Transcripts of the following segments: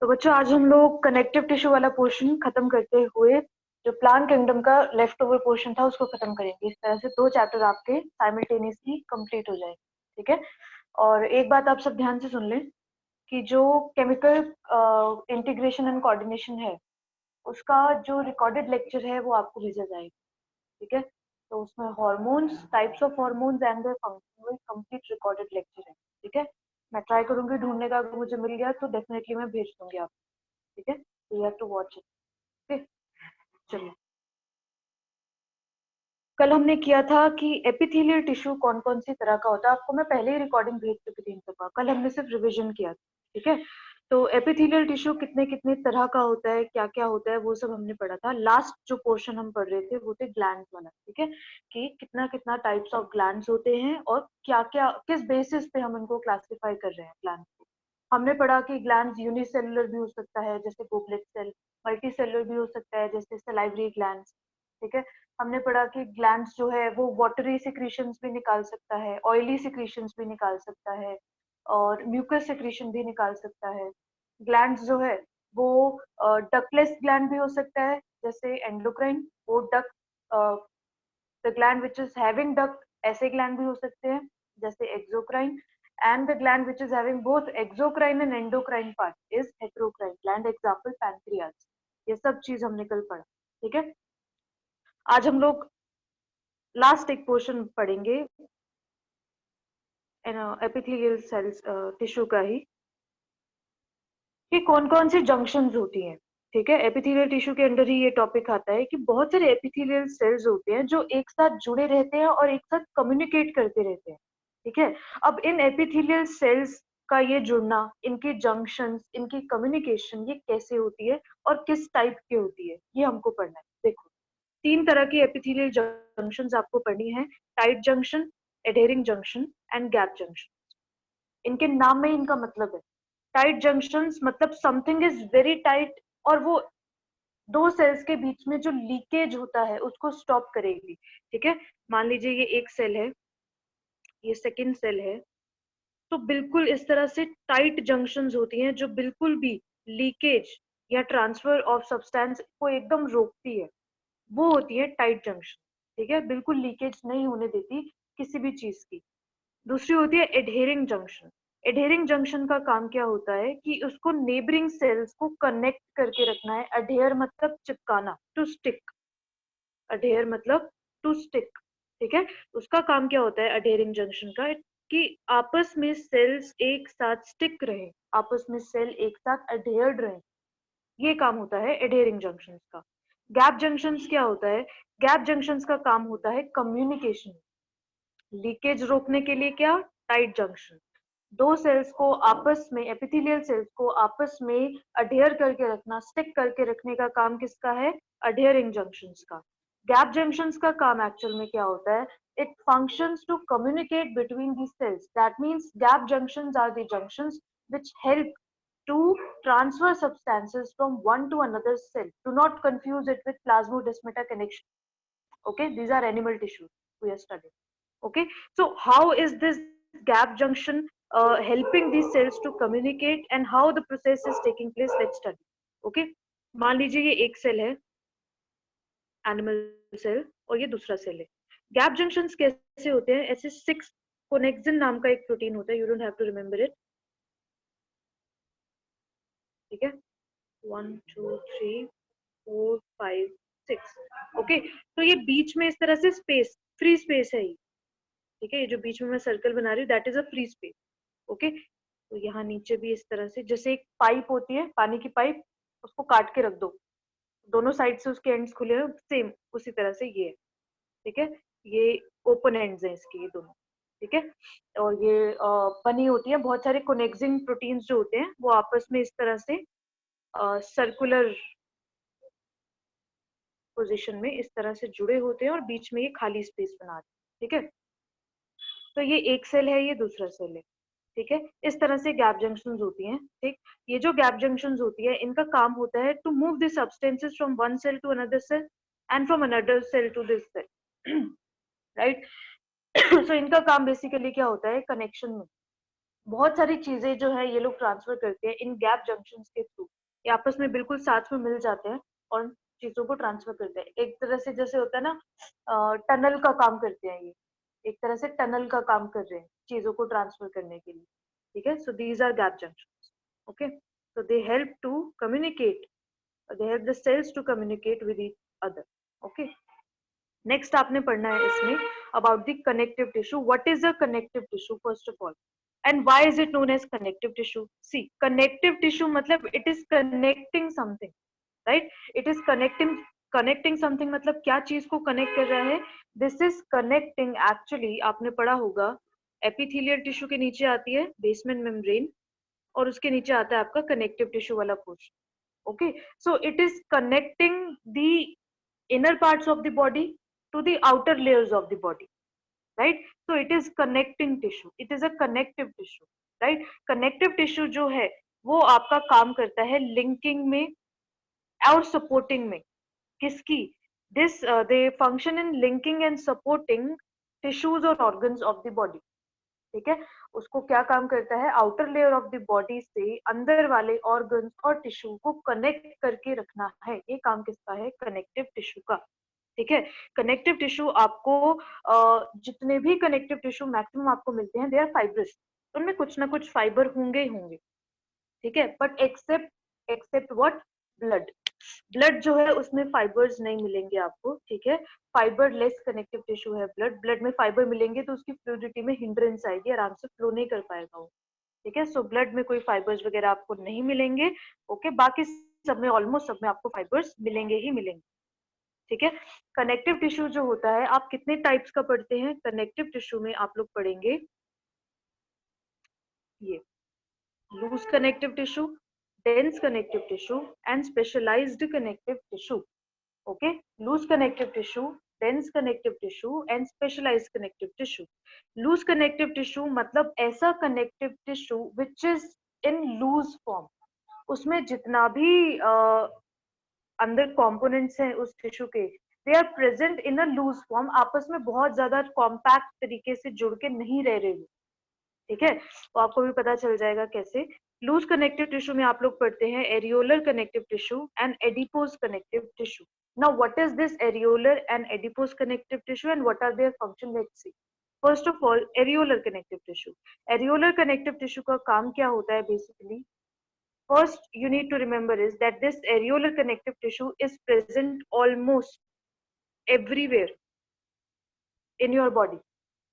तो बच्चों आज हम लोग कनेक्टिव टिश्यू वाला पोर्शन खत्म करते हुए जो प्लांट किंगडम का लेफ्ट ओवर पोर्शन था उसको खत्म करेंगे। इस तरह से 2 चैप्टर आपके साइमल्टेनियसली कंप्लीट हो जाएंगे। ठीक है। और एक बात आप सब ध्यान से सुन लें कि जो केमिकल इंटीग्रेशन एंड कोऑर्डिनेशन है उसका जो रिकॉर्डेड लेक्चर है वो आपको भेजा जाएगा। ठीक है। तो उसमें hormones, types of hormones and their function वो कंप्लीट रिकॉर्डेड लेक्चर है। ठीक है। मैं ट्राई करूंगी ढूंढने का, अगर मुझे मिल गया तो डेफिनेटली मैं भेज दूंगी आपको। ठीक है। You have to watch it. Okay. चलिए, कल हमने किया था कि एपिथेलियल टिश्यू कौन कौन सी तरह का होता है। आपको मैं पहले ही रिकॉर्डिंग भेज चुकी थी इन सबका, कल हमने सिर्फ रिवीजन किया था। ठीक है। तो एपिथेलियल टिश्यू कितने कितने तरह का होता है, क्या क्या होता है, वो सब हमने पढ़ा था। लास्ट जो पोर्शन हम पढ़ रहे थे वो थे ग्लैंड्स वाला। ठीक है। कि कितना कितना टाइप्स ऑफ ग्लैंड्स होते हैं और क्या क्या किस बेसिस पे हम उनको क्लासिफाई कर रहे हैं ग्लैंड्स को। हमने पढ़ा कि ग्लैंड्स यूनिसेलुलर भी हो सकता है जैसे गोबलेट सेल, मल्टी सेलुलर भी हो सकता है जैसे सलाइवरी ग्लैंड्स। ठीक है। हमने पढ़ा कि ग्लैंड्स जो है वो वाटरी सिक्रीशंस भी निकाल सकता है, ऑयली सिक्रीशंस भी निकाल सकता है और म्यूकस सिक्रीशन भी निकाल सकता है। ग्लैंड्स जो है वो डकलेस ग्लैंड भी हो सकता है जैसे एंडोक्राइन, वो duct, the gland which is having duct, ऐसे ग्लैंड भी हो सकते हैं जैसे exocrine. And the gland which is having both exocrine and endocrine part is heterocrine gland, example pancreas. ये सब चीज हमने कल पढ़ा। ठीक है। आज हम लोग लास्ट एक पोर्शन पढ़ेंगे एपिथेलियल सेल्स टिश्यू का ही, कि कौन कौन सी जंक्शंस होती हैं। ठीक है। एपिथेलियल टिश्यू के अंदर ही ये टॉपिक आता है कि बहुत सारे एपिथेलियल सेल्स होते हैं जो एक साथ जुड़े रहते हैं और एक साथ कम्युनिकेट करते रहते हैं। ठीक है। अब इन एपिथेलियल सेल्स का ये जुड़ना, इनके जंक्शंस, इनकी कम्युनिकेशन ये कैसे होती है और किस टाइप की होती है, ये हमको पढ़ना है। देखो, 3 तरह की एपिथेलियल जंक्शंस आपको पढ़नी है। Tight junction, adhering junction and gap junction. इनके नाम में इनका मतलब है। टाइट जंक्शंस मतलब समथिंग इज वेरी टाइट और वो दो सेल्स के बीच में जो लीकेज होता है उसको स्टॉप करेगी। ठीक है। मान लीजिए ये एक सेल है, ये सेकेंड सेल है, तो बिल्कुल इस तरह से टाइट जंक्शंस होती हैं जो बिल्कुल भी लीकेज या ट्रांसफर ऑफ सब्सटेंस को एकदम रोकती है, वो होती है टाइट जंक्शन। ठीक है। बिल्कुल लीकेज नहीं होने देती किसी भी चीज की। दूसरी होती है एडहेरिंग जंक्शन। एडहेरिंग जंक्शन का काम क्या होता है कि उसको नेबरिंग सेल्स को कनेक्ट करके रखना है। अडेयर मतलब चिपकाना, टू स्टिक। अडेयर मतलब टू स्टिक। ठीक है। उसका काम क्या होता है अडेयरिंग जंक्शन का, कि आपस में सेल्स एक साथ स्टिक रहे, आपस में सेल एक साथ अडेयर्ड रहे, ये काम होता है एडेयरिंग जंक्शंस का। गैप जंक्शंस क्या होता है? गैप जंक्शंस का काम होता है कम्युनिकेशन। लीकेज रोकने के लिए क्या? Tight junction. दो सेल्स को आपस में, एपिथेलियल सेल्स को आपस में अडेयर करके रखना, स्टिक करके रखने का काम किसका है? अडेयरिंग जंक्शंस का। गैप जंक्शंस का काम एक्चुअल में क्या होता है? It functions to communicate between the cells. That means gap junctions are the junctions which help to transfer substances from one to another cell. Do not confuse it with plasmodesmata connection. Okay, these are animal tissues we are studying. Okay, so how is this gap junction helping these cells to communicate and how the process is taking place? Let's study. Okay, मान लीजिए ये एक cell है, animal cell, और ये दूसरा cell है। Gap junctions कैसे होते हैं? ऐसे 6 कोनेक्सिन नाम का एक प्रोटीन होता है, you don't have to remember it. ठीक है। 1 2 3 4 5 6। ओके, तो ये बीच में इस तरह से स्पेस, फ्री स्पेस है ये। ठीक है। ये जो बीच में मैं सर्कल बना रही हूँ that is a free space. Okay, तो यहाँ नीचे भी इस तरह से, जैसे एक पाइप होती है, पानी की पाइप, उसको काट के रख दो, दोनों साइड से उसके एंड्स खुले हैं, सेम उसी तरह से ये है। ठीक है। ये ओपन एंड्स हैं इसके, ये दोनों। ठीक है। और ये बनी होती है, बहुत सारे कोनेक्सिन प्रोटीन्स जो होते हैं वो आपस में इस तरह से सर्कुलर पोजीशन में इस तरह से जुड़े होते हैं और बीच में ये खाली स्पेस बनाते हैं। ठीक है। तो ये एक सेल है, ये दूसरा सेल है। ठीक है। इस तरह से गैप जंक्शंस होती हैं। ठीक। ये जो गैप जंक्शंस होती है इनका काम होता है to move the substances from one cell to another cell and from another cell to this cell. Right. So इनका काम बेसिकली क्या होता है? कनेक्शन में, बहुत सारी चीजें जो है ये लोग ट्रांसफर करते हैं इन गैप जंक्शंस के थ्रू। ये आपस में बिल्कुल साथ में मिल जाते हैं और चीजों को ट्रांसफर करते हैं। एक तरह से जैसे होता है ना, टनल का काम करते हैं ये, एक तरह से टनल का काम कर रहे हैं चीजों को ट्रांसफर करने के लिए। ठीक है, so these are gap junctions. Okay, so they help to communicate, they help the cells to communicate with each other. Okay, next आपने पढ़ना है इसमें about the connective tissue. What is a connective tissue first of all, and why is it known as connective tissue? See, connective tissue मतलब it is connecting something, right? It is connecting something मतलब क्या चीज को connect कर रहा है? This is connecting actually, आपने पढ़ा होगा epithelial tissue के नीचे आती है basement membrane और उसके नीचे आता है आपका कनेक्टिव टिश्यू वाला portion. Okay, so it is connecting the inner parts of the body to the outer layers of the body, right? So it is connecting tissue, it is a connective tissue, right? Connective tissue जो है वो आपका काम करता है linking में और supporting में। किसकी? This they function in linking and supporting tissues और ऑर्गन्स ऑफ द बॉडी। ठीक है, उसको क्या काम करता है? Outer layer of the body से अंदर वाले ऑर्गन्स और टिश्यू को कनेक्ट करके रखना है। ये काम किसका है? कनेक्टिव टिश्यू का। ठीक है, कनेक्टिव टिश्यू आपको जितने भी कनेक्टिव टिश्यू मैक्सिमम आपको मिलते हैं दे आर फाइब्रस, उनमें कुछ ना कुछ फाइबर होंगे ही होंगे। ठीक है, but except except what? Blood. Blood जो है उसमें फाइबर्स नहीं मिलेंगे आपको। ठीक है, फाइबर लेस कनेक्टिव टिश्यू है ब्लड। ब्लड में फाइबर मिलेंगे तो उसकी फ्लूइडिटी में हिंड्रेंस आएगी, आराम से फ्लो नहीं कर पाएगा वो। ठीक है, सो ब्लड में कोई फाइबर्स वगैरह आपको नहीं मिलेंगे। ओके, बाकी सब में ऑलमोस्ट सब में आपको फाइबर्स मिलेंगे ही मिलेंगे। ठीक है, कनेक्टिव टिश्यू जो होता है आप कितने टाइप्स का पढ़ते हैं? कनेक्टिव टिश्यू में आप लोग पढ़ेंगे ये loose connective tissue, dense connective tissue and specialized connective tissue. Okay, loose connective tissue, dense connective tissue and specialized connective tissue. Loose connective tissue मतलब ऐसा connective tissue which is in loose form, उसमें जितना भी अंदर components हैं उस tissue के, they are present in a loose form, आपस में बहुत ज्यादा compact तरीके से जुड़ के नहीं रह रहे। ठीक है, तो आपको भी पता चल जाएगा कैसे। लूज कनेक्टिव टिश्यू में आप लोग पढ़ते हैं areolar connective tissue and adipose connective tissue. Now what is this areolar and adipose connective tissue and what are their function? Let's see. First of all, areolar connective tissue. Areolar connective tissue का काम क्या होता है basically? First you need to remember is that this areolar connective tissue is present almost everywhere in your body.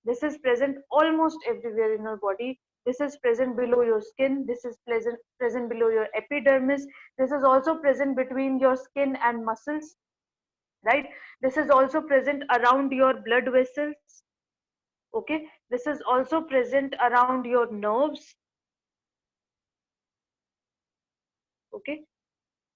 This is present almost everywhere in your body. This is present below your skin. This is present below your epidermis. This is also present between your skin and muscles, right? This is also present around your blood vessels. Okay, this is also present around your nerves. Okay,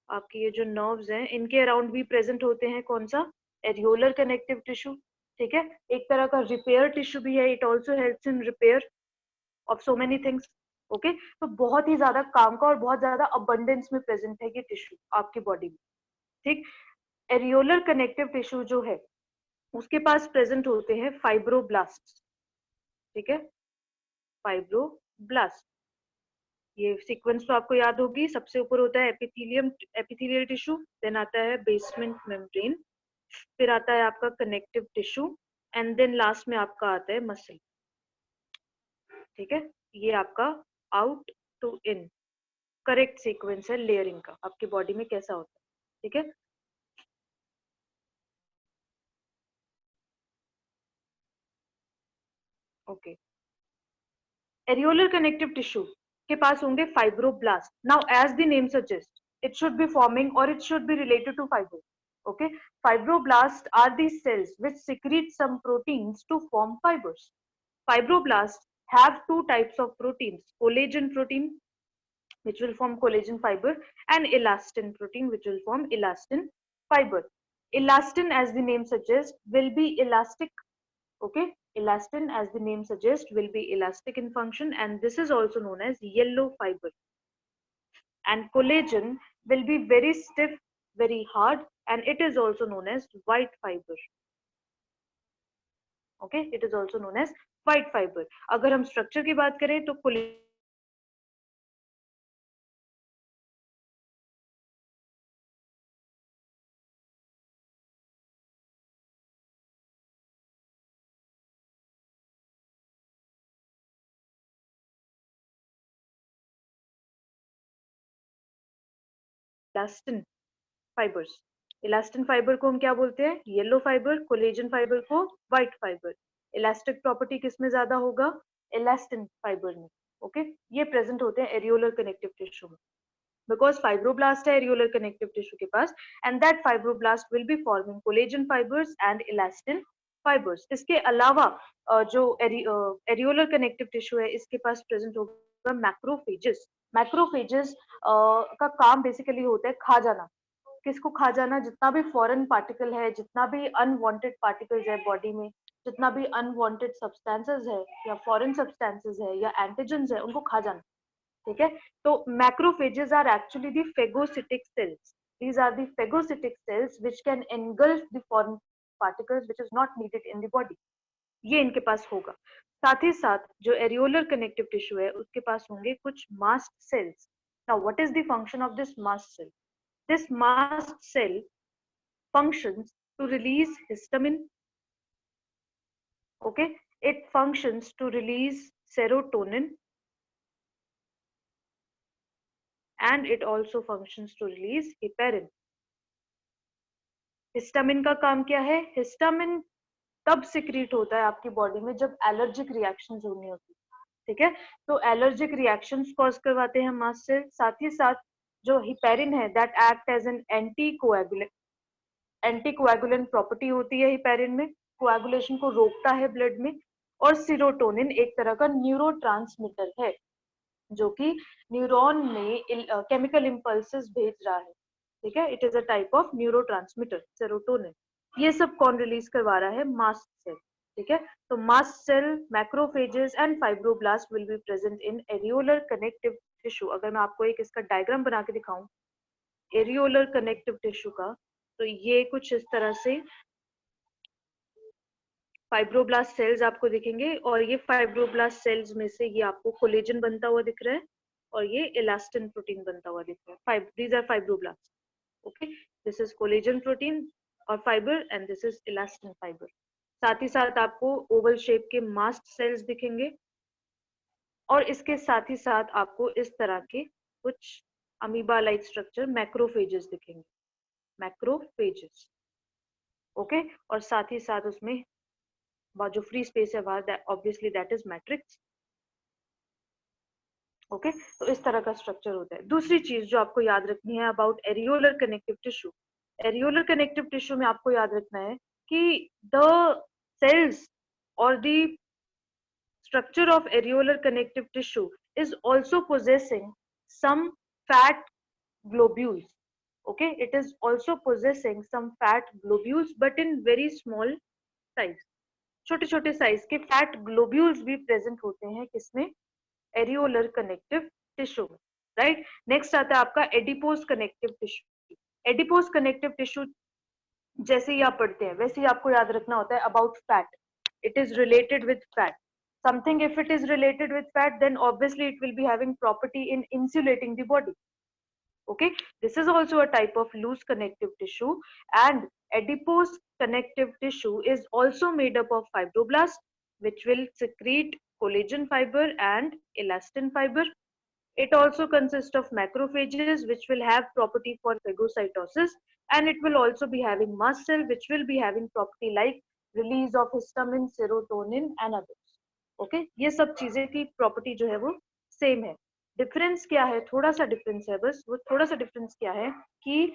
आपकी ये जो nerves हैं इनके around भी present होते हैं कौन सा? Areolar connective tissue. ठीक है, एक तरह का रिपेयर टिश्यू भी है, it also helps in repair of so many things. Okay, तो बहुत ही ज्यादा काम का और बहुत ज्यादा अबंडेंस में प्रेजेंट है ये टिश्यू आपकी बॉडी में। ठीक, एरियोलर कनेक्टिव टिश्यू जो है उसके पास प्रेजेंट होते हैं फाइब्रोब्लास्ट। ठीक है, फाइब्रोब्लास्ट, ये सीक्वेंस तो आपको याद होगी। सबसे ऊपर होता है एपिथेलियम, एपिथेलियल टिश्यू, देन आता है बेसमेंट मेम्ब्रेन, फिर आता है आपका connective tissue and then last में आपका आता है मसल। ठीक है, ये आपका out to in correct sequence है लेयरिंग का आपकी बॉडी में कैसा होता है। ठीक है, ओके। एरियोलर कनेक्टिव टिश्यू के पास होंगे fibroblast. Now as the name suggest, it should be forming और it should be related to fibro. Okay, fibroblasts are the cells which secrete some proteins to form fibers. Fibroblasts have two types of proteins: collagen protein, which will form collagen fiber, and elastin protein, which will form elastin fiber. Elastin, as the name suggests, will be elastic. Okay, elastin, as the name suggests, will be elastic in function, and this is also known as yellow fiber. And collagen will be very stiff, very hard, and it is also known as white fiber. Okay, it is also known as white fiber. अगर हम structure की बात करें तो elastin fibres. Elastin fibre को हम क्या बोलते हैं? Yellow fibre. कोलेजन फाइबर को व्हाइट फाइबर। इलास्टिक प्रॉपर्टी किस में ज्यादा होगा? इलास्टिन फाइबर में। ओके, ये प्रेजेंट होते हैं एरियोलर कनेक्टिव टिश्यू में, बिकॉज फाइब्रोब्लास्ट है एरियोलर कनेक्टिव टिश्यू के पास, and that fibroblast will be forming collagen fibres and elastin fibres. इसके अलावा जो एरियोलर कनेक्टिव टिश्यू है इसके पास प्रेजेंट होगा मैक्रोफेजेस। मैक्रोफेजेस का काम बेसिकली होता है खा जाना। किसको खा जाना? जितना भी फॉरेन पार्टिकल है, जितना भी अनवांटेड पार्टिकल्स है बॉडी में, जितना भी अनवांटेड सब्सटेंसेस है या फॉरेन सब्सटेंसेस है या एंटीजेंस है, उनको खा जाना। ठीक है, तो macrophages are actually the phagocytic cells. These are the phagocytic cells which can engulf the foreign particles which is not needed in the body. ये इनके पास होगा। साथ ही साथ जो एरियोलर कनेक्टिव टिश्यू है उसके पास होंगे कुछ mast cells. Now what is the function of this mast cell? This mast cell functions to release histamine. Okay, it functions to release serotonin, and it also functions to release heparin. Histamine का काम क्या है? Histamine तब secrete होता है आपकी body में जब एलर्जिक रिएक्शंस होनी होती है। ठीक है, तो एलर्जिक रिएक्शंस कॉज करवाते हैं मास्ट सेल। साथ ही साथ जो हिपेरिन है that act as an anticoagulant property होती है हिपेरिन में, कोएगुलेशन को रोकता है ब्लड में। और सीरोटोनिन एक तरह का न्यूरोट्रांसमीटर है जो कि न्यूरॉन में केमिकल इंपल्सेस भेज रहा है। ठीक है, it is a type of neurotransmitter serotonin. ये सब कौन रिलीज करवा रहा है? Mast cell. ठीक है, तो mast cell, macrophages and fibroblast will be present in areolar connective tissue. अगर मैं आपको एक इसका डायग्राम बना के दिखाऊं एरियोलर कनेक्टिव टिश्यू का, तो ये कुछ इस तरह से फाइब्रोब्लास्ट सेल्स आपको दिखेंगे, और ये फाइब्रोब्लास्ट सेल्स में से ये आपको कोलेजन बनता हुआ दिख रहा है और ये इलास्टिन प्रोटीन बनता हुआ दिख रहा है। These are fibroblast. Okay, this is collagen protein और fibre, and this is elastin fibre. साथ ही साथ आपको ओवल शेप के मास्ट सेल्स दिखेंगे, और इसके साथ ही साथ आपको इस तरह के कुछ अमीबा लाइक स्ट्रक्चर मैक्रोफेजेस दिखेंगे, मैक्रोफेजेस। ओके, और साथ ही साथ उसमें जो फ्री स्पेस है वहां obviously that is matrix. Okay, तो इस तरह का स्ट्रक्चर होता है। दूसरी चीज जो आपको याद रखनी है about areolar connective tissue, areolar connective tissue में आपको याद रखना है कि द सेल्स और the structure of areolar connective tissue is also possessing some fat globules. Okay, it is also possessing some fat globules but in very small size. छोटे छोटे size के फैट ग्लोब्यूल्स भी प्रेजेंट होते हैं किसमें? Areolar connective tissue में। Right, next आता है आपका adipose connective tissue. Adipose connective tissue जैसे ही आप पढ़ते हैं वैसे ही आपको याद रखना होता है about fat. It is related with fat. Something if it is related with fat, then obviously it will be having property in insulating the body. Okay, this is also a type of loose connective tissue, and adipose connective tissue is also made up of fibroblasts which will secrete collagen fiber and elastin fiber. It also consists of macrophages which will have property for phagocytosis, and it will also be having mast cell which will be having property like release of histamine, serotonin and others. Okay, ये सब चीजें की property जो है वो same है। Difference क्या है? थोड़ा सा डिफरेंस है बस। वो थोड़ा सा डिफरेंस क्या है कि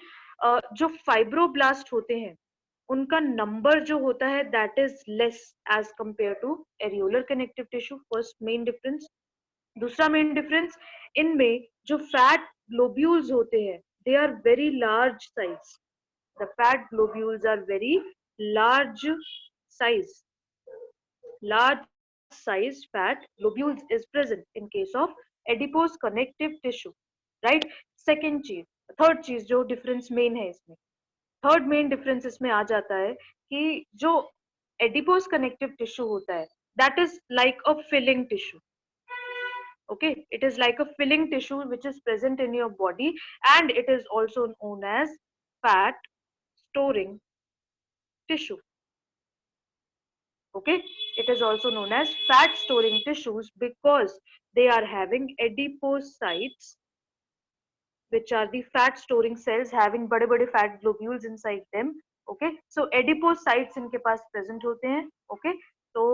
जो फाइब्रोब्लास्ट होते हैं उनका नंबर जो होता है that is less as compare to areolar connective tissue. First main difference. दूसरा मेन डिफरेंस, इनमें जो फैट ग्लोब्यूल्स होते हैं they are very large size. The fat globules are very large size. Large size fat globules is present in case of adipose connective tissue, right? Second चीज, third चीज जो difference main है इसमें, third main difference इसमें आ जाता है कि जो एडिपोज कनेक्टिव टिश्यू होता है that is like a filling tissue. Okay, it is like a filling tissue which is present in your body, and it is also known as fat storing tissue. Okay, it is also known as fat storing tissues because they are having adipocytes which are the fat storing cells having बड़े बड़े fat globules inside them. Okay, so adipocytes इनके पास present होते हैं. Okay, तो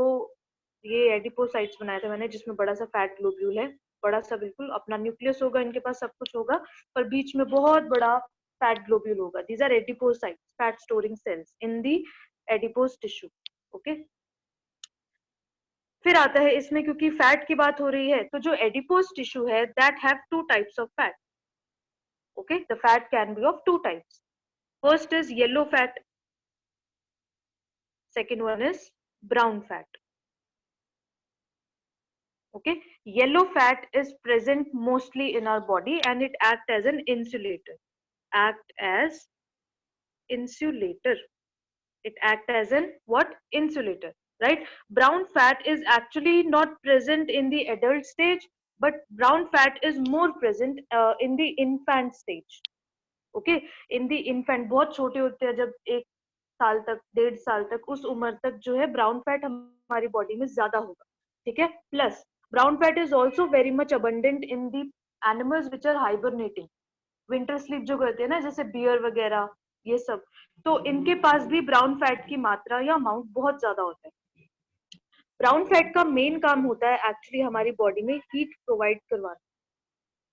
ये adipocytes बनाया था मैंने जिसमें बड़ा सा fat globule है, बड़ा सा बिल्कुल अपना न्यूक्लियस होगा, इनके पास सब कुछ होगा, पर बीच में बहुत बड़ा fat globule होगा. These are adipocytes, fat storing cells in the adipose tissue. Okay, फिर आता है इसमें, क्योंकि फैट की बात हो रही है, तो जो एडिपोज टिश्यू है that have two types of fat. Okay, the fat can be of two types. First is yellow fat, second one is brown fat. Okay, yellow fat is present mostly in our body and it act as an insulator. Act as insulator. It act as an what? Insulator, right? Brown fat is actually not present in the adult stage, but brown fat is more present in the infant stage. Okay, in the infant, बहुत छोटे होते हैं, जब 1 साल तक, 1.5 साल तक, उस उम्र तक जो है ब्राउन फैट हमारी बॉडी में ज्यादा होगा. ठीक है. Plus brown fat is also very much abundant in the animals which are hibernating, winter sleep जो करते हैं ना, जैसे बियर वगैरह, ये सब, तो इनके पास भी ब्राउन फैट की मात्रा या अमाउंट बहुत ज्यादा होता है. ब्राउन फैट का मेन काम होता है एक्चुअली हमारी बॉडी में हीट प्रोवाइड करवाना.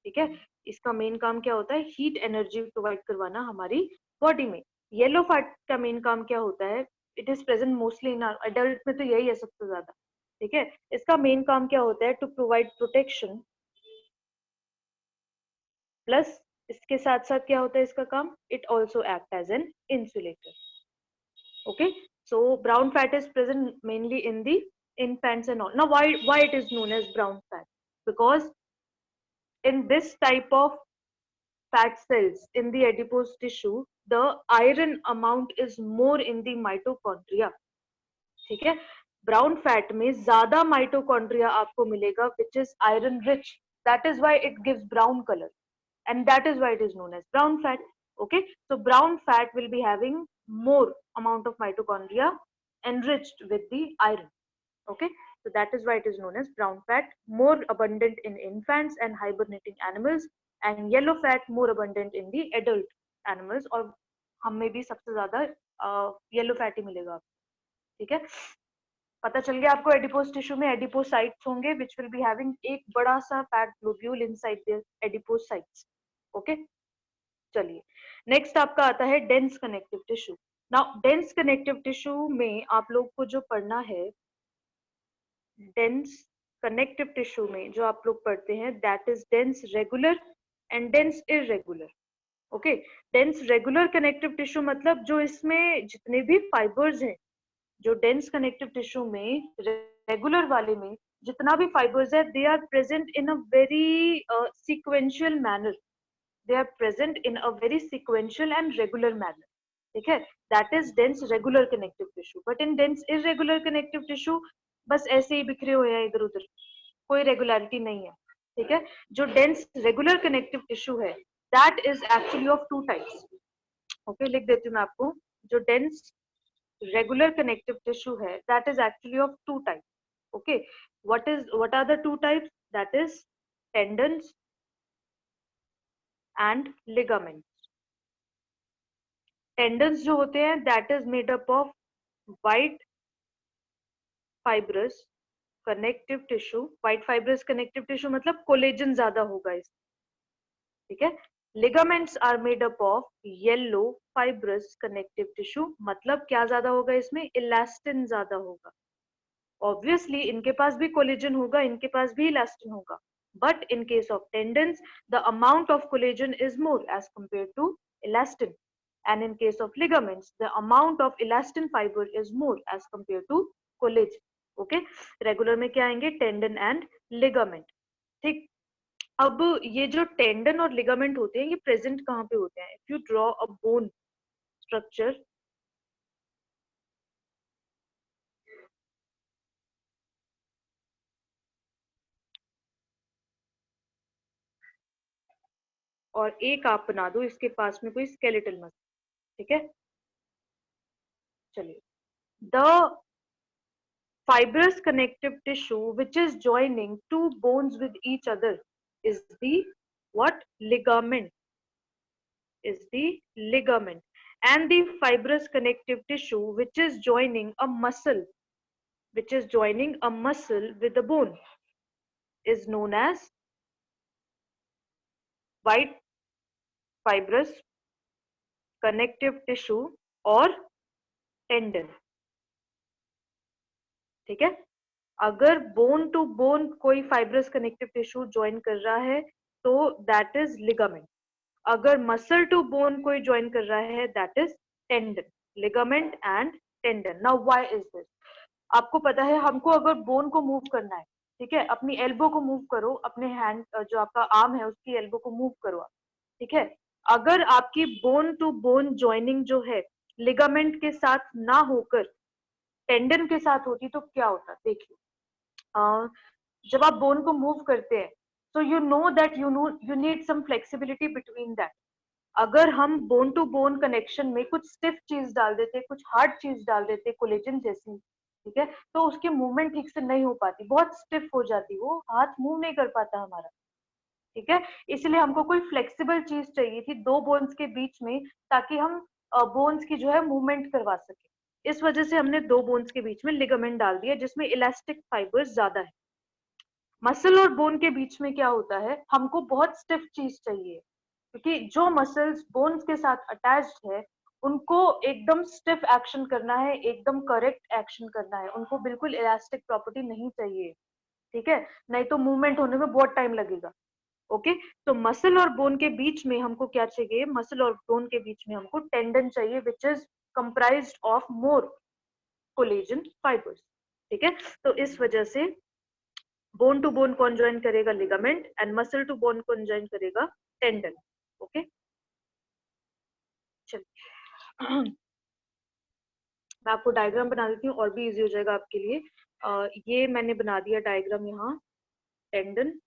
ठीक है, इसका मेन काम क्या होता है? हीट एनर्जी प्रोवाइड करवाना हमारी बॉडी में. येलो फैट का मेन काम क्या होता है? It is present mostly in adult में, तो यही है सबसे ज्यादा. ठीक है, इसका मेन काम क्या होता है? To provide protection. प्लस इसके साथ साथ क्या होता है इसका काम? It also act as an insulator. Okay, so brown fat is present mainly in the infants and all. Now why it is known as brown fat? Because in this type of fat cells in the adipose tissue, the iron amount is more in the mitochondria. ठीक है, brown fat में ज्यादा mitochondria आपको मिलेगा which is iron rich. That is why it gives brown color and that is why it is known as brown fat. Okay, so brown fat will be having more amount of mitochondria enriched with the iron. Okay, so that is why it is known as brown fat, more abundant in infants and hibernating animals, and yellow fat more abundant in the adult animals. और हमें भी सबसे ज्यादा yellow fat ही मिलेगा आपको. ठीक है, पता चल गया आपको. एडिपोज टिश्यू में एडिपोसाइट्स होंगे which will be having एक बड़ा सा fat globule inside the adipocytes. Okay, चलिए नेक्स्ट आपका आता है dense connective tissue. Now dense connective tissue में आप लोग को जो पढ़ना है, डेंस कनेक्टिव टिश्यू में जो आप लोग पढ़ते हैं, that is dense regular and dense irregular. Okay, dense regular connective tissue मतलब जो इसमें जितने भी फाइबर्स हैं, जो डेंस कनेक्टिव टिश्यू में, रेगुलर वाले में जितना भी फाइबर्स है, they are present in a very sequential manner. They are present in a very sequential and regular manner. ठीक है, that is dense regular connective tissue. But in dense irregular connective tissue बस ऐसे ही बिखरे हुए हैं इधर उधर, कोई रेगुलरिटी नहीं है. ठीक है, जो डेंस रेगुलर कनेक्टिव टिश्यू है that is actually of two types. Okay, लिख देती हूँ मैं आपको. जो डेंस regular connective tissue है that is actually of two types. Okay, what are the two types? That is tendons and ligaments. Tendons जो होते हैं that is made up of white fibrous connective tissue. White fibrous connective tissue मतलब collagen ज्यादा होगा इसमें. ठीक है, ligaments are made up of yellow fibrous connective tissue. मतलब क्या ज्यादा होगा इसमें? इलास्टिन ज्यादा होगा. ऑब्वियसली इनके पास भी कोलेजन होगा, इनके पास भी इलास्टिन होगा, but in case of tendons the amount of collagen is more as compared to elastin, and in case of ligaments the amount of elastin fiber is more as compared to collagen. Okay, regular में क्या आएंगे? Tendon and ligament. ठीक, अब ये जो tendon और ligament होते हैं ये प्रेजेंट कहाँ पे होते हैं? If you draw a bone structure, और एक आप बना दो इसके पास में कोई स्केलेटल मसल. ठीक है, चलिए. The fibrous connective tissue which is joining two bones with each other is the what? Ligament. is the ligament, and the fibrous connective tissue which is joining a muscle, with the bone, is known as white fibrous connective tissue और tendon. ठीक है, अगर bone to bone कोई fibrous connective tissue join कर रहा है तो that is ligament, अगर मसल टू बोन कोई ज्वाइन कर रहा है that is tendon. Ligament and tendon. Now why is this? आपको पता है हमको अगर बोन को मूव करना है, ठीक है, अपनी एल्बो को मूव करो, अपने हैंड जो आपका आर्म है उसकी एल्बो को मूव करो आप, ठीक है, अगर आपकी बोन टू बोन ज्वाइनिंग जो है लिगामेंट के साथ ना होकर टेंडन के साथ होती तो क्या होता? देखिए, जब आप बोन को मूव करते हैं तो you know that you need some flexibility between that. अगर हम बोन टू बोन कनेक्शन में कुछ स्टिफ चीज डाल देते, कुछ हार्ड चीज डाल देते, कोलेजन जैसी, ठीक है, तो उसकी मूवमेंट ठीक से नहीं हो पाती, बहुत स्टिफ हो जाती, वो हाथ मूव नहीं कर पाता हमारा। ठीक है, इसलिए हमको कोई फ्लेक्सिबल चीज चाहिए थी दो बोन्स के बीच में, ताकि हम बोन्स की जो है मूवमेंट करवा सके। इस वजह से हमने दो बोन्स के बीच में लिगामेंट डाल दिया जिसमें इलास्टिक फाइबर्स ज्यादा है। मसल और बोन के बीच में क्या होता है, हमको बहुत स्टिफ चीज चाहिए, क्योंकि जो मसल्स बोन्स के साथ अटैच्ड है उनको एकदम स्टिफ एक्शन करना है, एकदम करेक्ट एक्शन करना है, उनको बिल्कुल इलास्टिक प्रॉपर्टी नहीं चाहिए। ठीक है, नहीं तो मूवमेंट होने में बहुत टाइम लगेगा। ओके, तो मसल और बोन के बीच में हमको क्या चाहिए? मसल और बोन के बीच में हमको टेंडन चाहिए which is comprised of more collagen fibres. ठीक है, तो इस वजह से बोन टू बोन कौन ज्वाइन करेगा? Ligament, and muscle to bone कौन ज्वाइन करेगा? टेंडन। ओके, चलिए मैं आपको डायग्राम बना देती हूँ और भी इजी हो जाएगा आपके लिए। ये मैंने बना दिया डायग्राम यहाँ टेंडन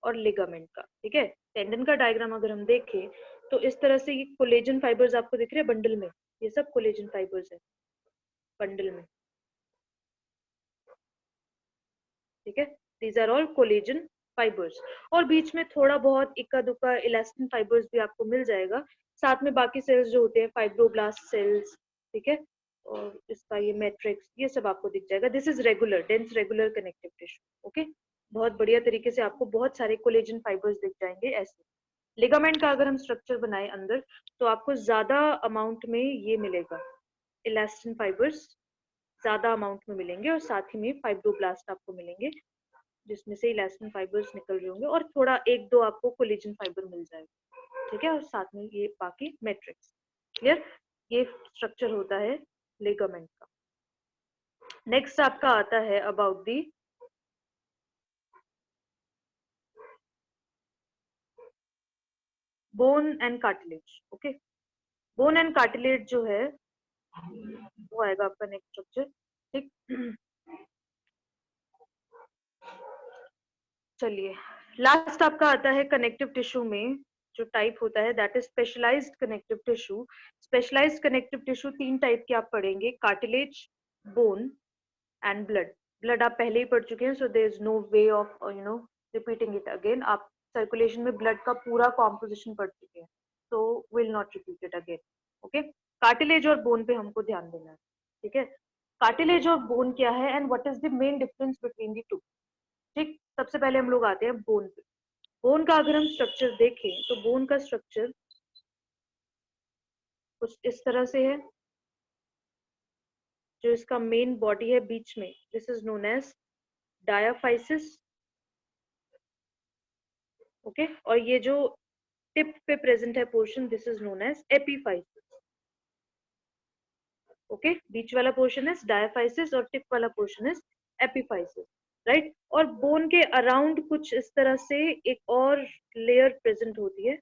और लिगामेंट का। ठीक है, टेंडन का डायग्राम अगर हम देखें तो इस तरह से ये कोलेजन फाइबर्स आपको दिख रहे हैं बंडल में, ये सब कोलेजन फाइबर्स है बंडल में। ठीक है, these are all collagen fibres, और बीच में थोड़ा बहुत इक्का दुक्का इलास्टिन फाइबर्स भी आपको मिल जाएगा। साथ में बाकी सेल्स जो होते हैं फाइब्रोब्लास्ट सेल्स, ठीक है, और इसका ये मैट्रिक्स, ये सब आपको दिख जाएगा। This is regular, dense regular connective tissue. Okay, बहुत बढ़िया तरीके से आपको बहुत सारे कोलेजन फाइबर्स दिख जाएंगे ऐसे। लिगामेंट का अगर हम स्ट्रक्चर बनाए अंदर तो आपको ज्यादा अमाउंट में ये मिलेगा, इलास्टिन फाइबर्स ज्यादा अमाउंट में मिलेंगे, और साथ ही में फाइब्रोब्लास्ट आपको मिलेंगे जिसमें से इलास्टिन फाइबर्स निकल रहे होंगे, और थोड़ा एक दो आपको कोलेजन फाइबर मिल जाएगा। ठीक है, और साथ में ये बाकी मैट्रिक्स। क्लियर? ये स्ट्रक्चर होता है लिगामेंट का। नेक्स्ट आपका आता है about the bone and cartilage. Okay, bone and cartilage जो है वो आएगा आपका नेक्स्ट स्ट्रक्चर। ठीक, चलिए लास्ट आपका आता है कनेक्टिव टिश्यू में जो टाइप होता है that is specialised connective tissue. Specialised connective tissue तीन टाइप के आप पढ़ेंगे, cartilage, bone and blood. Blood आप पहले ही पढ़ चुके हैं, so there is no way of repeating it again. आप सर्कुलेशन में ब्लड का पूरा कॉम्पोजिशन पढ़ चुके हैं, so will not repeat it again. Okay, cartilage और बोन पे हमको ध्यान देना है। ठीक है, कार्टिलेज और बोन क्या है and what is the main difference between the two. ठीक, सबसे पहले हम लोग आते हैं बोन पे। बोन का अगर हम स्ट्रक्चर देखें तो बोन का स्ट्रक्चर कुछ इस तरह से है। जो इसका मेन बॉडी है बीच में, this is known as diaphysis. Okay, और ये जो टिप पे प्रेजेंट है portion, this is known as epiphysis. Okay, बीच वाला पोर्शन इज डायाफाइसिस और टिप वाला पोर्शन इज एपीफाइसिस, राइट। और बोन के अराउंड कुछ इस तरह से एक और लेयर प्रेजेंट होती है,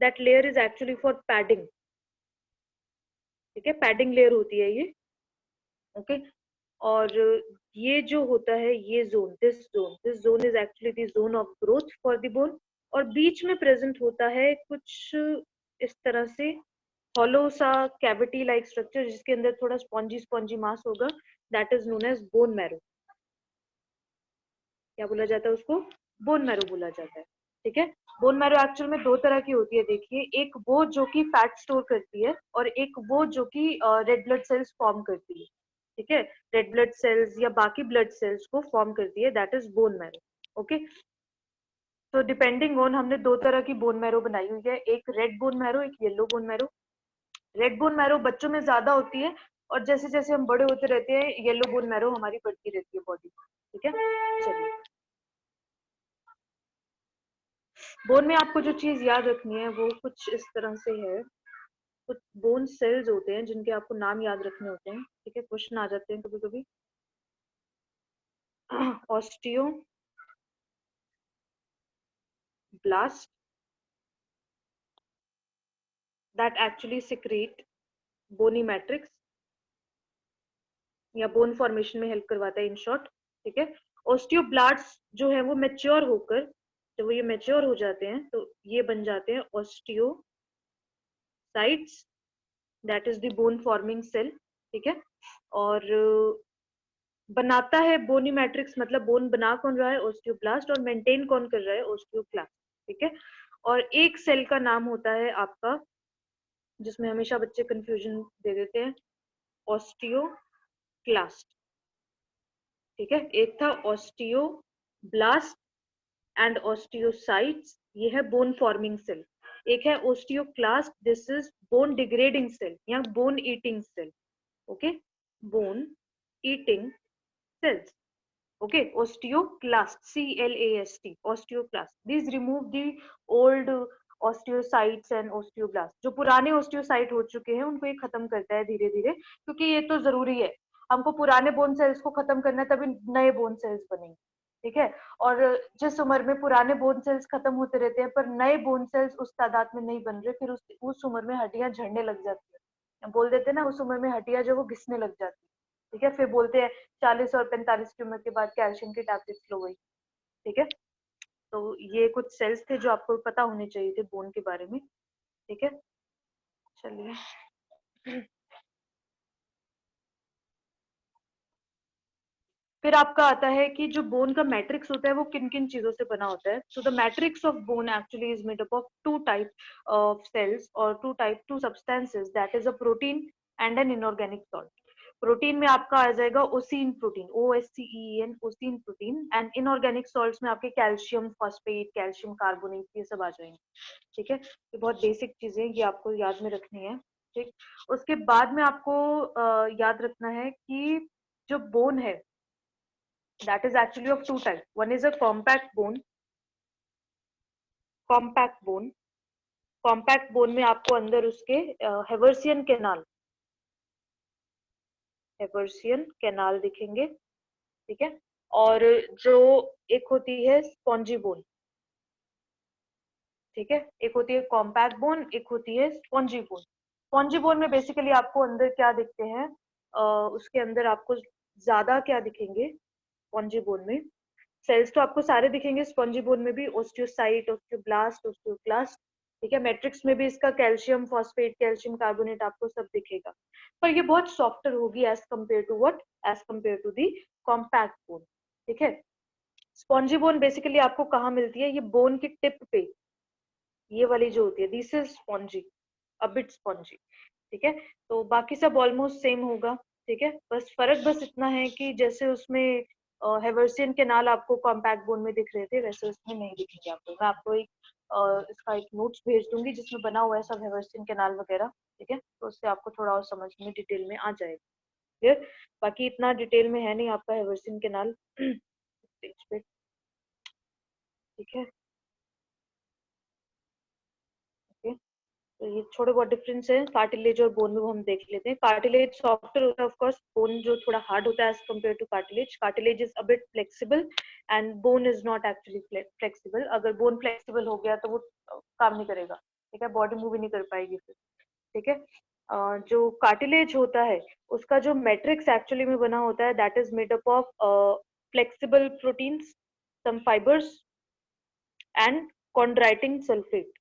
that layer is actually for padding. ठीक है, पैडिंग लेयर होती है ये। ओके, और ये जो होता है ये zone, this zone is actually the zone of growth for the bone. और बीच में प्रेजेंट होता है कुछ इस तरह से हॉलो सा कैविटी लाइक स्ट्रक्चर जिसके अंदर थोड़ा स्पॉन्जी स्पॉन्जी मास होगा, that is known as bone marrow. क्या बोला जाता है उसको? बोन मैरो बोला जाता है। ठीक है। बोन मैरो एक्चुअल में दो तरह की होती है, देखिए, एक वो जो कि फैट स्टोर करती है और एक वो जो कि रेड ब्लड सेल्स फॉर्म करती है, ठीक है। रेड ब्लड सेल्स या बाकी ब्लड सेल्स को फॉर्म करती है, that is bone marrow. Okay, तो डिपेंडिंग ऑन, हमने दो तरह की बोन मैरो बनाई हुई है, एक रेड बोन मैरो, एक yellow bone marrow. Red bone marrow बच्चों में ज्यादा होती है और जैसे जैसे हम बड़े होते रहते हैं येलो बोन मैरो हमारी बढ़ती रहती है बॉडी में, ठीक है। चलिए, बोन में आपको जो चीज याद रखनी है वो कुछ इस तरह से है। कुछ बोन सेल्स होते हैं जिनके आपको नाम याद रखने होते हैं, ठीक है। क्वेश्चन आ जाते हैं कभी कभी। Osteoblast that actually secrete bony matrix या बोन फॉर्मेशन में हेल्प करवाता है, इन शॉर्ट, ठीक है। ऑस्टियोब्लास्ट जो है वो मेच्योर होकर, जब वो ये मेच्योर हो जाते हैं तो ये बन जाते हैं osteocytes, that is the bone forming cell, ठीक है। और बनाता है बोनी मैट्रिक्स, मतलब बोन बना कौन रहा है, ऑस्टियोब्लास्ट, और मेंटेन कौन कर रहा है, ऑस्टियोक्लास्ट, ठीक है। और एक सेल का नाम होता है आपका, जिसमें हमेशा बच्चे कंफ्यूजन दे देते हैं, ऑस्टियोक्लास्ट, ठीक है। एक था ऑस्टियोब्लास्ट एंड ऑस्टियोसाइट्स, ये है बोन फॉर्मिंग सेल। एक है osteoclast, this is bone degrading cell या bone eating cell, okay, bone eating cells. Okay, osteoclast, CLAST, osteoclast. These remove the old osteocytes and osteoblasts. जो पुराने osteocyte हो चुके हैं उनको ये खत्म करता है धीरे धीरे, क्योंकि ये तो जरूरी है, हमको पुराने बोन सेल्स को खत्म करना है तभी नए बोन सेल्स बनेंगे, ठीक है। और जिस उम्र में पुराने बोन सेल्स खत्म होते रहते हैं पर नए बोन सेल्स उस तादाद में नहीं बन रहे, फिर उस उम्र में हड्डियां झड़ने लग जाती है, बोल देते हैं ना, उस उम्र में हड्डियां जो वो घिसने लग जाती है, ठीक है। फिर बोलते हैं 40 और 45 की उम्र के बाद कैल्शियम की टैबलेट्स लो गई, ठीक है। तो ये कुछ सेल्स थे जो आपको पता होने चाहिए थे बोन के बारे में, ठीक है। चलिए, फिर आपका आता है कि जो बोन का मैट्रिक्स होता है वो किन किन चीजों से बना होता है। So the matrix of bone actually is made up of two type of cells और two substances, that is a protein and an inorganic salt. Protein में आपका आ जाएगा ossein protein, OSCEN, ossein protein, and inorganic salts में आपके calcium phosphate, calcium carbonate, ये सब आ जाएंगे, ठीक है। ये बहुत बेसिक चीजें ये आपको याद में रखनी है, ठीक। उसके बाद में आपको याद रखना है कि जो बोन है that is actually of two types. One is a compact bone. compact bone compact bone में आपको अंदर उसके हेवर्सियन कैनाल दिखेंगे, ठीक है। और जो एक होती है स्पॉन्जी बोन, ठीक है, एक होती है कॉम्पैक्ट बोन, एक होती है स्पॉन्जी बोन। स्पॉन्जी बोन में बेसिकली आपको अंदर क्या दिखते हैं, उसके अंदर आपको ज्यादा क्या दिखेंगे स्पॉन्जी बोन में, सेल्स तो आपको सारे दिखेंगे स्पॉन्जी बोन में भी, ओस्टियोसाइट, ओस्टियोब्लास्ट, ओस्टियोक्लास्ट, ठीक है। मैट्रिक्स में भी इसका कैल्शियम फॉस्फेट, कैल्शियम कार्बोनेट आपको सब दिखेगा, पर ये बहुत सॉफ्टर होगी as compare to what, as compare to the compact bone, ठीक है। स्पॉन्जी बोन बेसिकली आपको कहाँ मिलती है, ये बोन की टिप पे, ये वाली जो होती है, this is spongy, a bit spongy, ठीक है। तो बाकी सब ऑलमोस्ट सेम होगा, ठीक है। बस फर्क बस इतना है कि जैसे उसमें हेवर्सियन कैनाल आपको कॉम्पैक्ट बोन में दिख रहे थे वैसे उसमें नहीं दिखेंगे आपको। मैं आपको एक इसका एक नोट्स भेज दूंगी जिसमें बना हुआ है सब हेवर्सियन कैनाल वगैरह, ठीक है। तो उससे आपको थोड़ा और समझ में डिटेल में आ जाएगा, क्लियर। बाकी इतना डिटेल में है नहीं आपका हेवर्सियन कैनाल स्टेज पे, ठीक है, ओके। तो ये थोड़े बहुत डिफरेंस है कार्टिलेज और बोन में, वो हम देख लेते हैं। कार्टिलेज सॉफ्टर होता है ऑफ कोर्स, बोन जो थोड़ा हार्ड होता है as compare to cartilage. Cartilage is a bit flexible and bone is not actually flexible. अगर बोन फ्लेक्सिबल हो गया तो वो काम नहीं करेगा, ठीक है, बॉडी मूव ही नहीं कर पाएगी फिर, ठीक है। जो कार्टिलेज होता है उसका जो मैट्रिक्स एक्चुअली में बना होता है that is made up of flexible proteins, some fibres and chondroitin sulphate.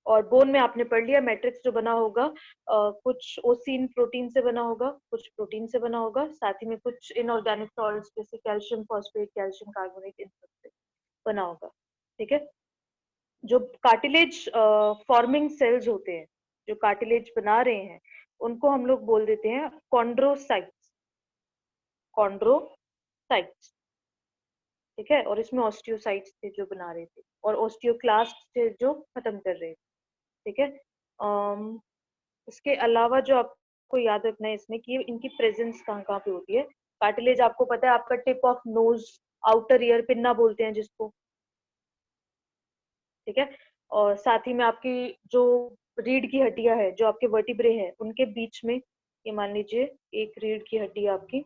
और बोन में आपने पढ़ लिया मैट्रिक्स जो बना होगा कुछ ओसीन प्रोटीन से बना होगा, कुछ प्रोटीन से बना होगा, साथ ही में कुछ इनऑर्गेनिक सॉल्ट्स जैसे कैल्शियम फॉस्फेट, कैल्शियम कार्बोनेट, इन सब से बना होगा। ठीक है, जो कार्टिलेज फॉर्मिंग सेल्स होते हैं, जो कार्टिलेज बना रहे हैं, उनको हम लोग बोल देते हैं कॉन्ड्रोसाइट्स। कॉन्ड्रोसाइट्स, ठीक है, और इसमें ऑस्टियोसाइट्स थे जो बना रहे थे, और ऑस्टियोक्लास्ट थे जो खत्म कर रहे थे। ठीक है, इसके अलावा जो आपको याद रखना है इसमें कि इनकी प्रेजेंस कहाँ कहाँ पे होती है। कार्टिलेज आपको पता है, आपका tip of nose, outer ear, pinna बोलते हैं जिसको। ठीक है, और साथ ही में आपकी जो रीढ़ की हड्डियां है, जो आपके वर्टिब्रे है, उनके बीच में, ये मान लीजिए एक रीढ़ की हड्डी है आपकी।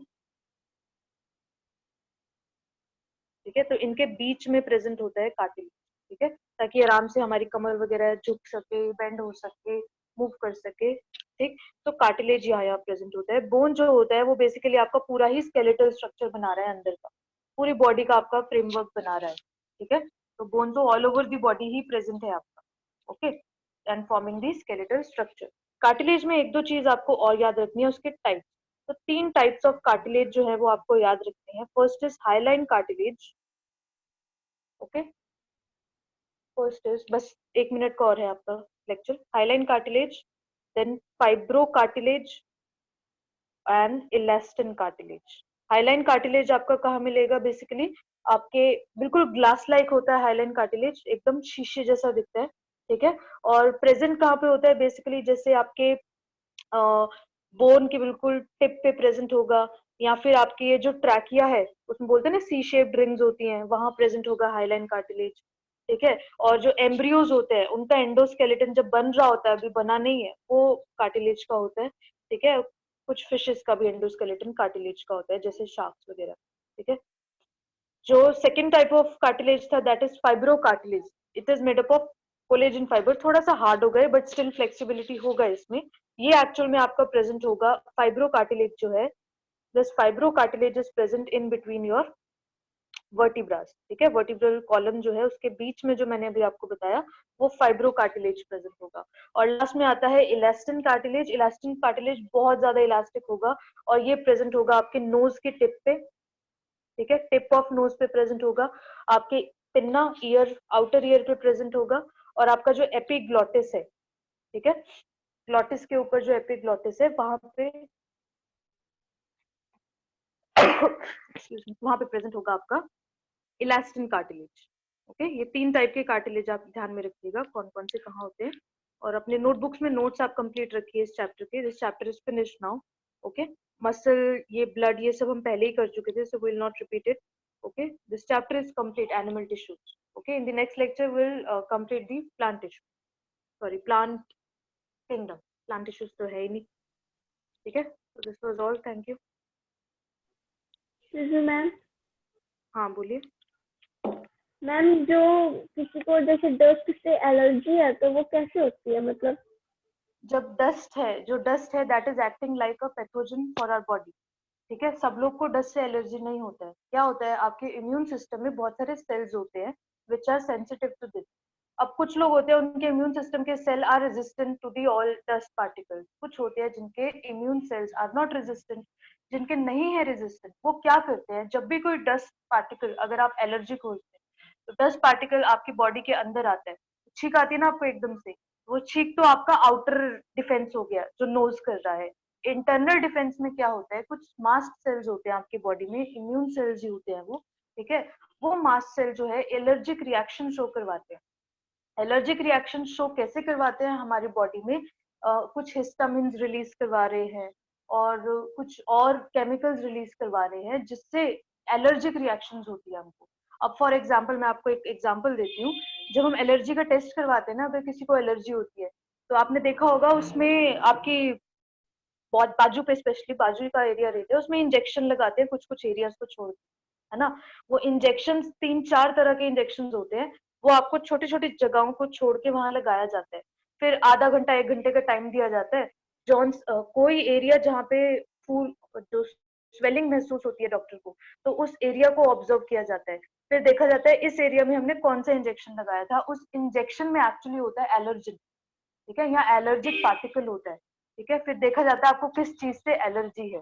ठीक है, तो इनके बीच में प्रेजेंट होता है कार्टिलेज। ठीक है, ताकि आराम से हमारी कमर वगैरह झुक सके, बेंड हो सके, मूव कर सके। ठीक, तो कार्टिलेज यहाँ प्रेजेंट होता है। बोन जो होता है वो बेसिकली आपका पूरा ही स्केलेटल स्ट्रक्चर बना रहा है, अंदर का पूरी बॉडी का आपका फ्रेमवर्क बना रहा है। ठीक है, तो बोन तो all over the body he present है आपका। Okay, and forming the skeletal structure. Cartilage में एक दो चीज आपको और याद रखनी है, उसके टाइप। तो 3 टाइप्स ऑफ कार्टिलेज जो है वो आपको याद रखने हैं। First is hyaline cartilage. Okay, first is, बस 1 मिनट का और है आपका lecture. Hyaline cartilage, then fibrocartilage and elastin cartilage. Hyaline cartilage आपका कहाँ मिलेगा? बेसिकली आपके बिल्कुल ग्लास लाइक होता है हाईलाइन कार्टिलेज, एकदम शीशे जैसा दिखता है। ठीक है, और प्रेजेंट कहाँ पे होता है? बेसिकली जैसे आपके बोन के बिल्कुल टिप पे प्रेजेंट होगा, या फिर आपकी ये जो ट्रैकिया है उसमें बोलते हैं ना सी शेप्ड रिंग्स होती हैं, वहां प्रेजेंट होगा हाईलाइन कार्टिलेज। ठीक है, और जो एम्ब्रियोज होते हैं उनका एंडोस्केलेटन जब बन रहा होता है, अभी बना नहीं है, वो कार्टिलेज का होता है। ठीक है, कुछ फिशेस का भी एंडोस्केलेटन कार्टिलेज का होता है, जैसे शार्क्स वगैरह। ठीक है, जो सेकेंड टाइप ऑफ कार्टिलेज था that is fibro cartilage. It is made up of collagen fibre. थोड़ा सा हार्ड हो गए बट स्टिल फ्लेक्सिबिलिटी होगा इसमें। ये एक्चुअल में आपका प्रेजेंट होगा फाइब्रो कार्टिलेज जो है। This fibro cartilage is present in between your vertebras. ठीक है, वर्टिब्रल कॉलम जो है उसके बीच में, जो मैंने अभी आपको बताया, वो फाइब्रो कार्टिलेज प्रेजेंट होगा। और लास्ट में आता है इलास्टिन कार्टिलेज। इलास्टिन कार्टिलेज बहुत ज्यादा इलास्टिक होगा, और ये प्रेजेंट होगा आपके नोज के टिप पे। ठीक है, टिप ऑफ नोज पे प्रेजेंट होगा, आपके पिन्ना, ईयर, आउटर ईयर पे प्रेजेंट होगा, और आपका जो एपिग्लॉटिस है, ठीक है, ग्लॉटिस के ऊपर जो एपिग्लॉटिस है वहां पे वहां पे प्रेजेंट होगा आपका इलास्टिन कार्टिलेज। ओके, ये 3 टाइप के कार्टिलेज आप ध्यान में रखिएगा कौन कौन से कहाँ होते हैं, और अपने नोटबुक्स में नोट्स आप कंप्लीट रखिए इस चैप्टर के। This chapter is finished now. Okay, muscle, ये ब्लड, ये सब हम पहले ही कर चुके थे, सो will not repeat it. Okay, this chapter is complete animal tissues. Okay, in the next lecture will complete the plant tissue, sorry plant kingdom. Plant tissues तो है ही नहीं। ठीक है, so this was all, thank you। Ma'am, हाँ बोलिए। Ma'am जो किसी को जैसे डस्ट से एलर्जी है तो वो कैसे होती है? मतलब जब डस्ट है, जो डस्ट है that is acting like a pathogen for our body. ठीक है, सब लोग को डस्ट से एलर्जी नहीं होता है। क्या होता है, आपके इम्यून सिस्टम में बहुत सारे सेल्स होते हैं which are sensitive to this. अब कुछ लोग होते हैं उनके इम्यून सिस्टम के cell are resistant to the all dust particles. कुछ होते हैं जिनके immune cells are not resistant. जिनके नहीं है रेजिस्टेंट, वो क्या करते हैं, जब भी कोई डस्ट पार्टिकल, अगर आप एलर्जिक होते हैं तो डस्ट पार्टिकल आपकी बॉडी के अंदर आता है, छींक आती है ना आपको एकदम से, वो छींक तो आपका आउटर डिफेंस हो गया जो नोज कर रहा है। इंटरनल डिफेंस में क्या होता है, कुछ मास्ट सेल्स होते हैं आपकी बॉडी में, इम्यून सेल्स ही होते हैं वो। ठीक है, वो मास्ट सेल जो है एलर्जिक रिएक्शन शो करवाते हैं। एलर्जिक रिएक्शन शो कैसे करवाते हैं हमारी बॉडी में? कुछ हिस्टामिन्स रिलीज करवा रहे हैं, और कुछ और केमिकल्स रिलीज करवा रहे हैं, जिससे एलर्जिक रिएक्शंस होती है हमको। अब फॉर एग्जांपल मैं आपको एक एग्जांपल देती हूँ। जब हम एलर्जी का टेस्ट करवाते हैं ना, अगर किसी को एलर्जी होती है, तो आपने देखा होगा उसमें आपकी बहुत बाजू पे, स्पेशली बाजू का एरिया रहता है, उसमें इंजेक्शन लगाते हैं कुछ कुछ एरियाज को छोड़ के, है ना। वो इंजेक्शन 3-4 तरह के इंजेक्शन होते हैं, वो आपको छोटी छोटी जगहों को छोड़ के वहां लगाया जाता है। फिर आधा घंटा 1 घंटे का टाइम दिया जाता है। जॉन कोई एरिया जहाँ पे फूल, जो स्वेलिंग महसूस होती है डॉक्टर को, तो उस एरिया को ऑब्जर्व किया जाता है। फिर देखा जाता है इस एरिया में हमने कौन सा इंजेक्शन लगाया था। उस इंजेक्शन में एक्चुअली होता है एलर्जिन। ठीक है, यहाँ एलर्जिक पार्टिकल होता है, ठीक है, फिर देखा जाता है आपको किस चीज से एलर्जी है,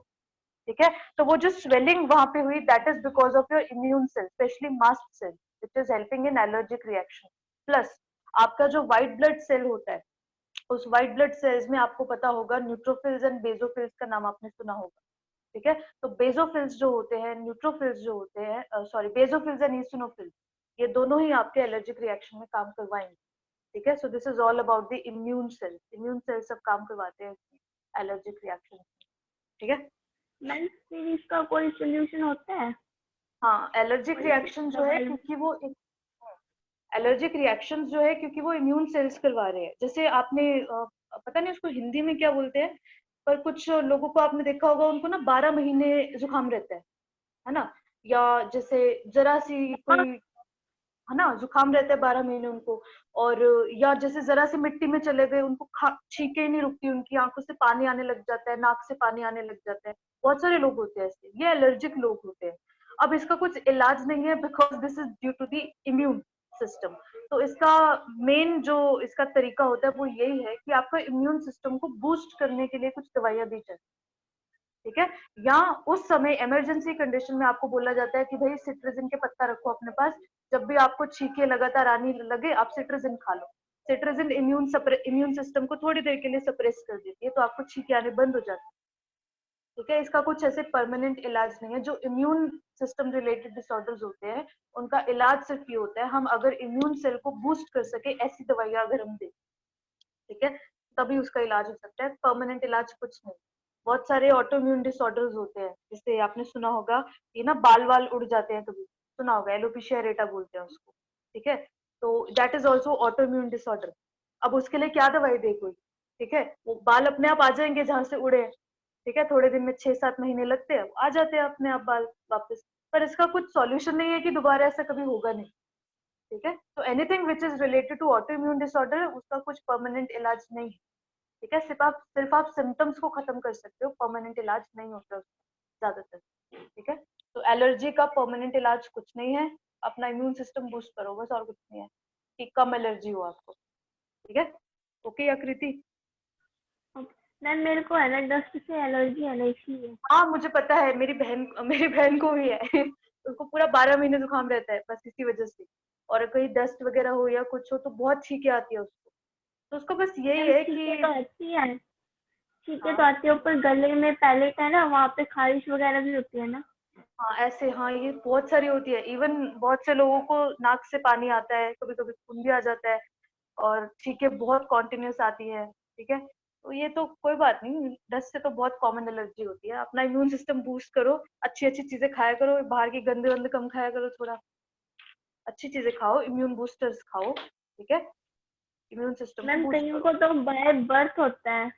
ठीक है। तो वो जो स्वेलिंग वहां पे हुई, that is because of your immune cell, specially mast cell, which is helping in allergic reaction. Plus आपका जो व्हाइट ब्लड सेल होता है, उस व्हाइट ब्लड सेल्स में आपको पता होगा न्यूट्रोफिल्स एंड बेसोफिल्स का नाम आपने सुना होगा, ठीक है। तो बेसोफिल्स जो होते हैं, न्यूट्रोफिल्स जो होते हैं, सॉरी, बेसोफिल्स एंड ईसिनोफिल्स, ये दोनों ही आपके एलर्जिक रिएक्शन में काम करवाएंगे, ठीक है। So this is all about the immune cells. Immune cells सब काम करवाते हैं एलर्जिक रिएक्शन, ठीक है। मैम फिर इसका कोई सोल्यूशन होता है? हाँ, एलर्जिक कोई रिएक्शन जो है, दवाई? क्योंकि वो एलर्जिक रिएक्शन जो है, क्योंकि वो इम्यून सेल्स करवा रहे हैं। जैसे आपने पता नहीं उसको हिंदी में क्या बोलते हैं, पर कुछ लोगों को आपने देखा होगा, उनको ना 12 महीने जुकाम रहता है ना, या जैसे जरा सी हाँ। कोई, है ना, जुकाम रहता है 12 महीने उनको। और या जैसे जरा सी मिट्टी में चले गए, उनको छींके ही नहीं रुकती, उनकी आंखों से पानी आने लग जाता है, नाक से पानी आने लग जाता है। बहुत सारे लोग होते हैं ऐसे, ये एलर्जिक लोग होते हैं। अब इसका कुछ इलाज नहीं है, because this is due to the immune system. तो इसका मेन जो इसका तरीका होता है वो यही है कि आपका इम्यून सिस्टम को बूस्ट करने के लिए कुछ दवाइयां दी जाती है, ठीक है। या उस समय इमरजेंसी कंडीशन में आपको बोला जाता है कि भाई सिट्रजिन के पत्ता रखो अपने पास, जब भी आपको छींके लगातार आने लगे, आप सिट्रजिन खा लो। सिट्रजिन इम्यून सिस्टम को थोड़ी देर के लिए सप्रेस कर देती है, तो आपको छींके आने बंद हो जाते हैं, ठीक है। इसका कुछ ऐसे परमानेंट इलाज नहीं है। जो इम्यून सिस्टम रिलेटेड डिसऑर्डर्स होते हैं, उनका इलाज सिर्फ ये होता है, हम अगर इम्यून सेल को बूस्ट कर सके ऐसी दवाइयां अगर हम दें, ठीक है, तभी उसका इलाज हो सकता है। परमानेंट इलाज कुछ नहीं। बहुत सारे ऑटो इम्यून डिसऑर्डर्स होते हैं, जैसे आपने सुना होगा, ये ना बाल वाल उड़ जाते हैं, कभी सुना होगा, एलोपेशिया एरेटा बोलते हैं उसको, ठीक है। तो that is also auto immune disorder. अब उसके लिए क्या दवाई दे कोई, ठीक है, वो बाल अपने आप आ जाएंगे जहां से उड़े हैं, ठीक है, थोड़े दिन में 6-7 महीने लगते हैं, आ जाते हैं अपने आप बाल वापस। पर इसका कुछ सॉल्यूशन नहीं है कि दोबारा ऐसा कभी होगा नहीं, ठीक है। तो anything which is related to autoimmune disorder, उसका कुछ परमानेंट इलाज नहीं है, ठीक है। सिर्फ आप सिम्टम्स को खत्म कर सकते हो, परमानेंट इलाज नहीं होता उसका ज्यादातर, ठीक है। तो एलर्जी का परमानेंट इलाज कुछ नहीं है, अपना इम्यून सिस्टम बूस्ट करो बस, और कुछ नहीं है, कि कम एलर्जी हो आपको, ठीक है। ओके आकृति? मैम मेरे को है ना डस्ट से एलर्जी है ना, इसलिए। हाँ, मुझे पता है, मेरी बहन को भी है उसको पूरा 12 महीने जुकाम रहता है, बस इसी वजह से। और कहीं डस्ट वगैरह हो या कुछ हो तो बहुत छींके आती है उसको। तो उसको बस यही मैम है छींके कि तो आती है, छींके तो हाँ, आती है, ऊपर गले में पैलेट है ना, वहाँ पे खारिश वगैरह भी होती है ना। हाँ, ऐसे, हाँ, ये बहुत सारी होती है। इवन बहुत से लोगों को नाक से पानी आता है, कभी कभी खून भी आ जाता है, और छींके बहुत कॉन्टिन्यूस आती है, ठीक है। तो ये तो कोई बात नहीं, डस्ट से तो बहुत कॉमन एलर्जी होती है। अपना इम्यून सिस्टम बूस्ट करो, अच्छी अच्छी चीजें खाया करो, बाहर की गंदे वंदे कम खाया करो, थोड़ा अच्छी चीजें खाओ, इम्यून बूस्टर्स खाओ, ठीक है, इम्यून सिस्टम को मैम बूस्ट कईयों करो। को तो बाय बर्थ होता है।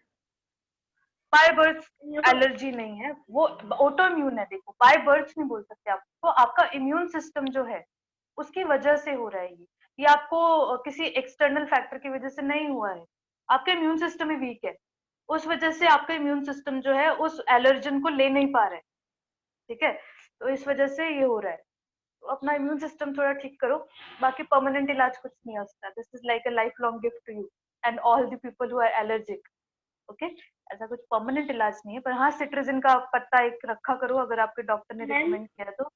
बाय बर्थ कईयों को। एलर्जी नहीं है, वो ऑटो इम्यून है। देखो, बाय बर्थ नहीं बोल सकते आप, तो आपका इम्यून सिस्टम जो है उसकी वजह से हो रहा है ये आपको किसी एक्सटर्नल फैक्टर की वजह से नहीं हुआ है, आपका इम्यून सिस्टम ही वीक है, उस वजह से आपका इम्यून सिस्टम जो है उस एलर्जन को ले नहीं पा रहा है, ठीक है। तो इस वजह से ये हो रहा है, तो अपना इम्यून सिस्टम थोड़ा ठीक करो। बाकी परमानेंट इलाज कुछ नहीं हो सकता, this is like a lifelong gift to you and all the people who are allergic, okay. ऐसा कुछ परमानेंट इलाज नहीं है, पर हाँ, सिट्रजिन का पत्ता एक रखा करो, अगर आपके डॉक्टर ने मैम रिकमेंड किया तो।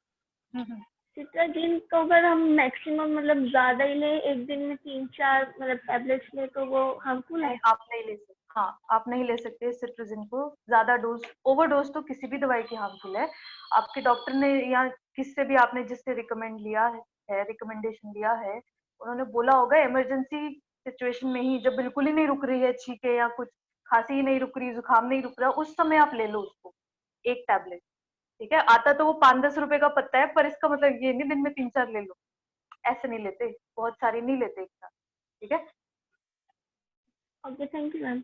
सिट्राजिन को अगर हम मैक्सिमम मतलब ज्यादा ही ले, एक दिन में 3-4 मतलब टैबलेट्स ले, तो वो हार्मफुल है? नहीं, आप नहीं ले सकते, हाँ, आप नहीं ले सकते सिट्रजिन को ज्यादा डोज। ओवरडोज तो किसी भी दवाई की हार्मफुल है। आपके डॉक्टर ने या किससे भी आपने जिससे रिकमेंड लिया है, रिकमेंडेशन लिया है, उन्होंने बोला होगा इमरजेंसी सिचुएशन में ही, जब बिल्कुल ही नहीं रुक रही है छींके या कुछ, खांसी ही नहीं रुक रही, जुकाम नहीं रुक रहा, उस समय आप ले लो उसको, एक टैबलेट, ठीक है। आता तो वो 5-10 रुपए का पत्ता है, पर इसका मतलब ये नहीं दिन में 3-4 ले लो, ऐसे नहीं लेते, बहुत सारी नहीं लेते एक साथ, ठीक है। Okay, thank you ma'am.